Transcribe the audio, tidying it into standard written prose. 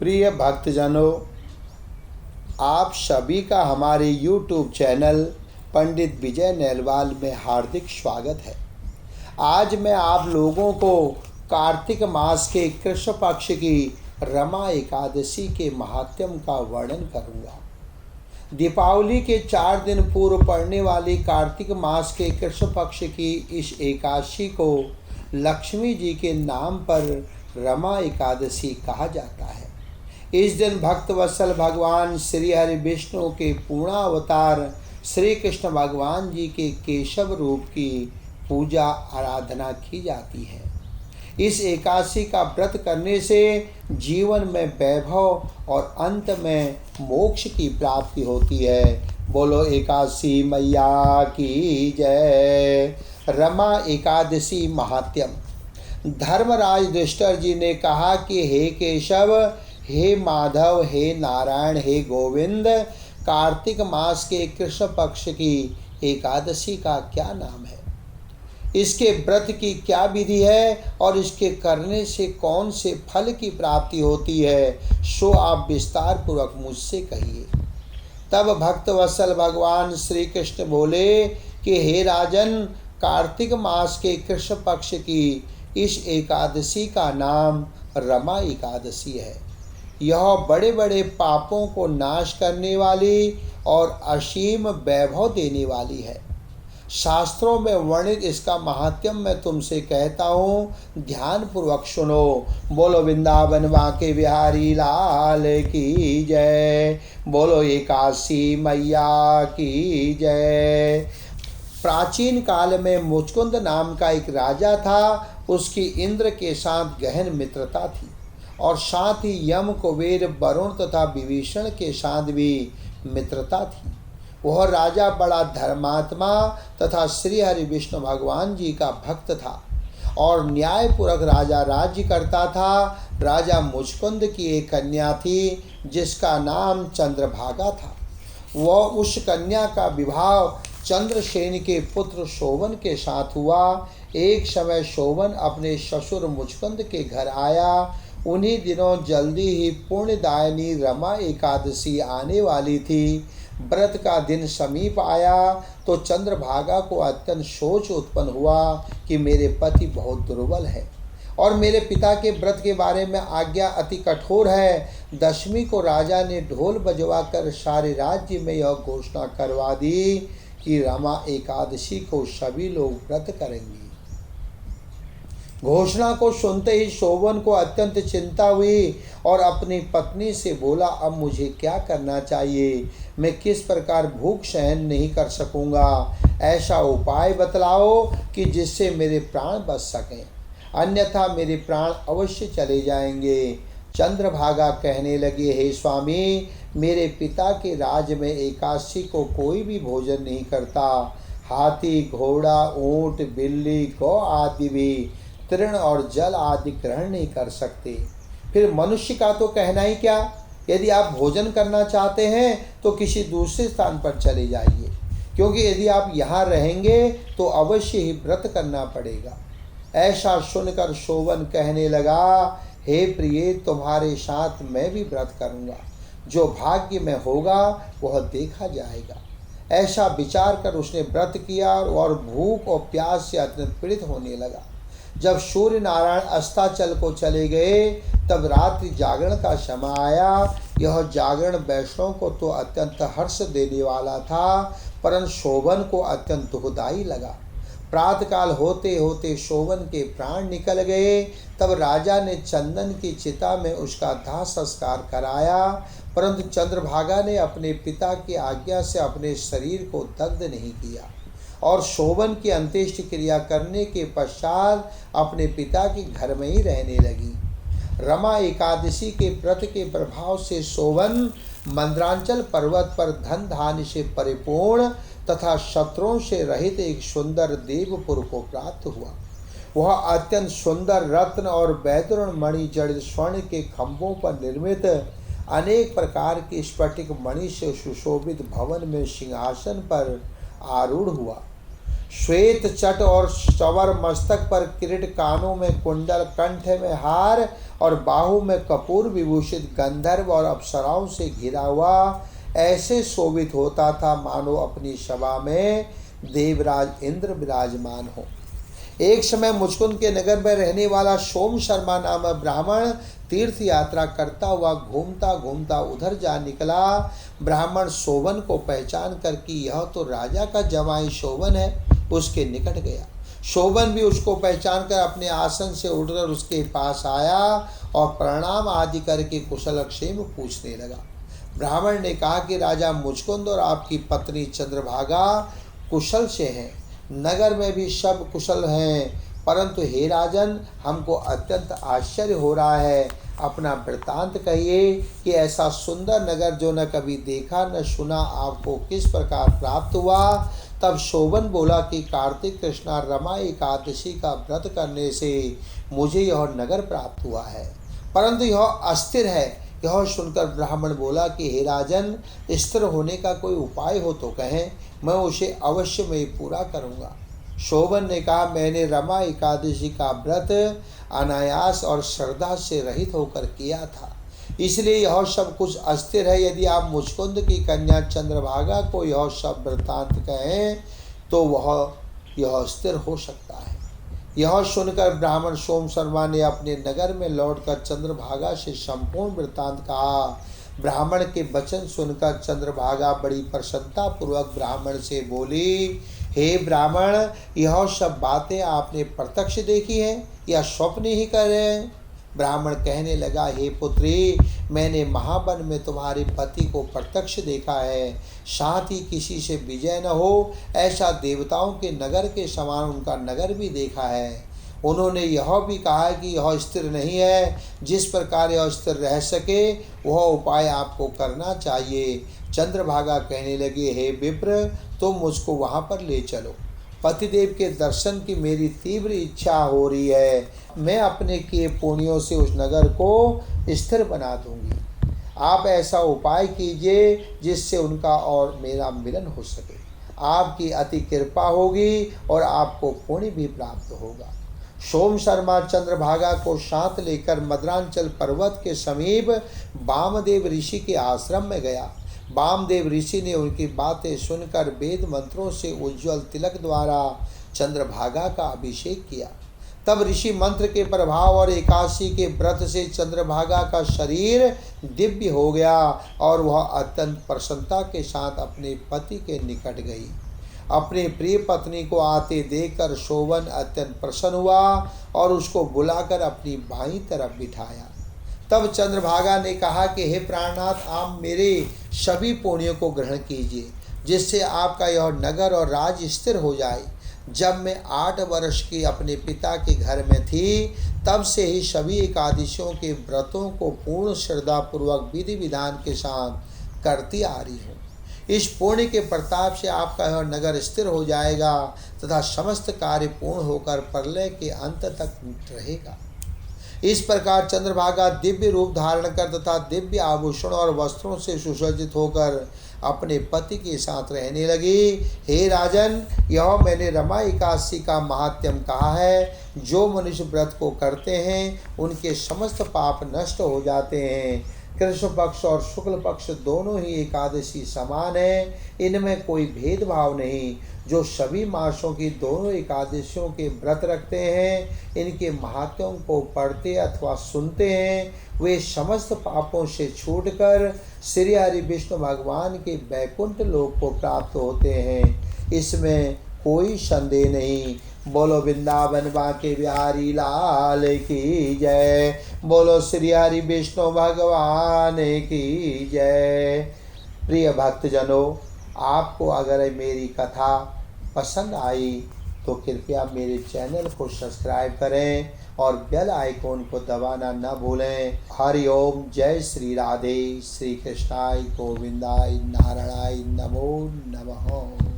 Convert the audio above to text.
प्रिय भक्तजनों, आप सभी का हमारे YouTube चैनल पंडित विजय नेलवाल में हार्दिक स्वागत है। आज मैं आप लोगों को कार्तिक मास के कृष्ण पक्ष की रमा एकादशी के महात्म्य का वर्णन करूंगा। दीपावली के 4 दिन पूर्व पड़ने वाली कार्तिक मास के कृष्ण पक्ष की इस एकादशी को लक्ष्मी जी के नाम पर रमा एकादशी कहा जाता है। इस दिन भक्त वत्सल भगवान श्री हरि विष्णु के पूर्णावतार श्री कृष्ण भगवान जी के केशव रूप की पूजा आराधना की जाती है। इस एकादशी का व्रत करने से जीवन में वैभव और अंत में मोक्ष की प्राप्ति होती है। बोलो एकादशी मैया की जय। रमा एकादशी महात्म्य। धर्मराज युधिष्ठिर जी ने कहा कि हे केशव, हे माधव, हे नारायण, हे गोविंद, कार्तिक मास के कृष्ण पक्ष की एकादशी का क्या नाम है, इसके व्रत की क्या विधि है और इसके करने से कौन से फल की प्राप्ति होती है, सो आप विस्तार पूर्वक मुझसे कहिए। तब भक्त वत्सल भगवान श्री कृष्ण बोले कि हे राजन, कार्तिक मास के कृष्ण पक्ष की इस एकादशी का नाम रमा एकादशी है। यह बड़े बड़े पापों को नाश करने वाली और असीम वैभव देने वाली है। शास्त्रों में वर्णित इसका महात्म्य मैं तुमसे कहता हूँ, ध्यान पूर्वक सुनो। बोलो वृंदावन बांके बिहारी लाल की जय। बोलो एकादशी मैया की जय। प्राचीन काल में मुचकुंद नाम का एक राजा था। उसकी इंद्र के साथ गहन मित्रता थी और साथ ही यम, कुबेर, वरुण तथा विभीषण के साथ भी मित्रता थी। वह राजा बड़ा धर्मात्मा तथा श्री हरि विष्णु भगवान जी का भक्त था और न्यायपूर्वक राजा राज्य करता था। राजा मुचकुंद की एक कन्या थी जिसका नाम चंद्रभागा था। वह उस कन्या का विवाह चंद्रसेन के पुत्र शोभन के साथ हुआ। एक समय शोभन अपने ससुर मुचकुंद के घर आया। उन्हीं दिनों जल्दी ही पुण्यदायिनी रमा एकादशी आने वाली थी। व्रत का दिन समीप आया तो चंद्रभागा को अत्यंत सोच उत्पन्न हुआ कि मेरे पति बहुत दुर्बल है और मेरे पिता के व्रत के बारे में आज्ञा अति कठोर है। दशमी को राजा ने ढोल बजवा कर सारे राज्य में यह घोषणा करवा दी कि रमा एकादशी को सभी लोग व्रत करेंगे। घोषणा को सुनते ही शोभन को अत्यंत चिंता हुई और अपनी पत्नी से बोला, अब मुझे क्या करना चाहिए, मैं किस प्रकार भूख सहन नहीं कर सकूंगा। ऐसा उपाय बतलाओ कि जिससे मेरे प्राण बच सकें, अन्यथा मेरे प्राण अवश्य चले जाएंगे। चंद्रभागा कहने लगे, हे स्वामी, मेरे पिता के राज में एकादशी को कोई भी भोजन नहीं करता। हाथी, घोड़ा, ऊंट, बिल्ली, गौ आदि भी तृण और जल आदि ग्रहण नहीं कर सकते। फिर मनुष्य का तो कहना ही क्या। यदि आप भोजन करना चाहते हैं तो किसी दूसरे स्थान पर चले जाइए, क्योंकि यदि आप यहाँ रहेंगे तो अवश्य ही व्रत करना पड़ेगा। ऐसा सुनकर शोभन कहने लगा, हे प्रिय, तुम्हारे साथ मैं भी व्रत करूँगा। जो भाग्य में होगा वह देखा जाएगा। ऐसा विचार कर उसने व्रत किया और भूख और प्यास से अत्यंत पीड़ित होने लगा। जब सूर्य नारायण अस्ताचल को चले गए तब रात्रि जागरण का समय आया। यह जागरण वैष्णव को तो अत्यंत हर्ष देने वाला था, परंतु शोभन को अत्यंत दुखदायी लगा। प्रातःकाल होते होते शोभन के प्राण निकल गए। तब राजा ने चंदन की चिता में उसका दाह संस्कार कराया, परंतु चंद्रभागा ने अपने पिता की आज्ञा से अपने शरीर को दग्ध नहीं किया और शोभन की अंत्येष्टि क्रिया करने के पश्चात अपने पिता के घर में ही रहने लगी। रमा एकादशी के व्रत के प्रभाव से शोभन मंद्रांचल पर्वत पर धन धान्य से परिपूर्ण तथा शत्रुओं से रहित एक सुंदर देवपुर को प्राप्त हुआ। वह अत्यंत सुंदर रत्न और वैदुरण मणि जड़ित स्वर्ण के खंभों पर निर्मित अनेक प्रकार की स्फटिक मणि से सुशोभित भवन में सिंहासन पर आरूढ़ हुआ। श्वेत चट और चवर, मस्तक पर किरीट, कानों में कुंडल, कंठ में हार और बाहु में कपूर विभूषित गंधर्व और अप्सराओं से घिरा हुआ ऐसे शोभित होता था मानो अपनी सभा में देवराज इंद्र विराजमान हो। एक समय मुचकुंद के नगर में रहने वाला सोम शर्मा नामक ब्राह्मण तीर्थ यात्रा करता हुआ घूमता घूमता उधर जा निकला। ब्राह्मण शोभन को पहचान कर कि यह तो राजा का जवाई शोभन है, उसके निकट गया। शोभन भी उसको पहचान कर अपने आसन से उठकर उसके पास आया और प्रणाम आदि करके कुशल क्षेम पूछने लगा। ब्राह्मण ने कहा कि राजा मुचकुंद और आपकी पत्नी चंद्रभागा कुशल से हैं, नगर में भी सब कुशल हैं, परंतु हे राजन, हमको अत्यंत आश्चर्य हो रहा है। अपना वृत्तांत कहिए कि ऐसा सुंदर नगर जो न कभी देखा न सुना आपको किस प्रकार प्राप्त हुआ। तब शोभन बोला कि कार्तिक कृष्णा रमा एकादशी का व्रत करने से मुझे यह नगर प्राप्त हुआ है, परंतु यह अस्थिर है। यह सुनकर ब्राह्मण बोला कि हे राजन, स्थिर होने का कोई उपाय हो तो कहें, मैं उसे अवश्य में पूरा करूँगा। शोभन ने कहा, मैंने रमा एकादशी का व्रत अनायास और श्रद्धा से रहित होकर किया था, इसलिए यह सब कुछ अस्थिर है। यदि आप मुचकुंद की कन्या चंद्रभागा को यह सब वृत्तांत कहें तो यह स्थिर हो सकता है। यह सुनकर ब्राह्मण सोम शर्मा ने अपने नगर में लौटकर चंद्रभागा से संपूर्ण वृत्तांत कहा। ब्राह्मण के वचन सुनकर चंद्रभागा बड़ी प्रसन्नता पूर्वक ब्राह्मण से बोली, हे ब्राह्मण, यह सब बातें आपने प्रत्यक्ष देखी हैं या स्वप्न ही कर रहे हैं? ब्राह्मण कहने लगा, हे पुत्री, मैंने महावन में तुम्हारे पति को प्रत्यक्ष देखा है, साथ ही किसी से विजय न हो ऐसा देवताओं के नगर के समान उनका नगर भी देखा है। उन्होंने यह भी कहा कि यह स्थिर नहीं है, जिस प्रकार यह स्थिर रह सके वह उपाय आपको करना चाहिए। चंद्रभागा कहने लगे, हे विप्र, तुम मुझको वहाँ पर ले चलो। पतिदेव के दर्शन की मेरी तीव्र इच्छा हो रही है। मैं अपने किए पुण्यों से उस नगर को स्थिर बना दूंगी। आप ऐसा उपाय कीजिए जिससे उनका और मेरा मिलन हो सके। आपकी अति कृपा होगी और आपको पुण्य भी प्राप्त होगा। सोम शर्मा चंद्रभागा को साथ लेकर मद्रांचल पर्वत के समीप वामदेव ऋषि के आश्रम में गया। वामदेव ऋषि ने उनकी बातें सुनकर वेद मंत्रों से उज्ज्वल तिलक द्वारा चंद्रभागा का अभिषेक किया। तब ऋषि मंत्र के प्रभाव और एकादशी के व्रत से चंद्रभागा का शरीर दिव्य हो गया और वह अत्यंत प्रसन्नता के साथ अपने पति के निकट गई। अपने प्रिय पत्नी को आते देखकर शोभन अत्यंत प्रसन्न हुआ और उसको बुलाकर अपनी बाईं तरफ बिठाया। तब चंद्रभागा ने कहा कि हे प्राणनाथ, आप मेरे सभी पुण्यों को ग्रहण कीजिए, जिससे आपका यह नगर और राज्य स्थिर हो जाए। जब मैं 8 वर्ष की अपने पिता के घर में थी, तब से ही सभी एकादशियों के व्रतों को पूर्ण श्रद्धापूर्वक विधि विधान के साथ करती आ रही हूँ। इस पुण्य के प्रताप से आपका यह नगर स्थिर हो जाएगा तथा समस्त कार्य पूर्ण होकर प्रलय के अंत तक रहेगा। इस प्रकार चंद्रभागा दिव्य रूप धारण कर तथा दिव्य आभूषण और वस्त्रों से सुसज्जित होकर अपने पति के साथ रहने लगी। हे राजन, यह मैंने रमा एकादशी का महात्म्य कहा है। जो मनुष्य व्रत को करते हैं उनके समस्त पाप नष्ट हो जाते हैं। कृष्ण पक्ष और शुक्ल पक्ष दोनों ही एकादशी समान है, इनमें कोई भेदभाव नहीं। जो सभी मासों की दोनों एकादशियों के व्रत रखते हैं, इनके महात्म्यों को पढ़ते अथवा सुनते हैं, वे समस्त पापों से छूटकर श्री हरि विष्णु भगवान के वैकुंठ लोक को प्राप्त होते हैं। इसमें कोई संदेह नहीं। बोलो वृंदावन बांके बिहारी लाल की जय। बोलो श्री हरि विष्णु भगवान की जय। प्रिय भक्तजनों, आपको अगर मेरी कथा पसंद आई तो कृपया मेरे चैनल को सब्सक्राइब करें और बेल आइकॉन को दबाना न भूलें। हरि ओम। जय श्री राधे। श्री कृष्णाय गोविंदाय नारायणाय नमो नमः।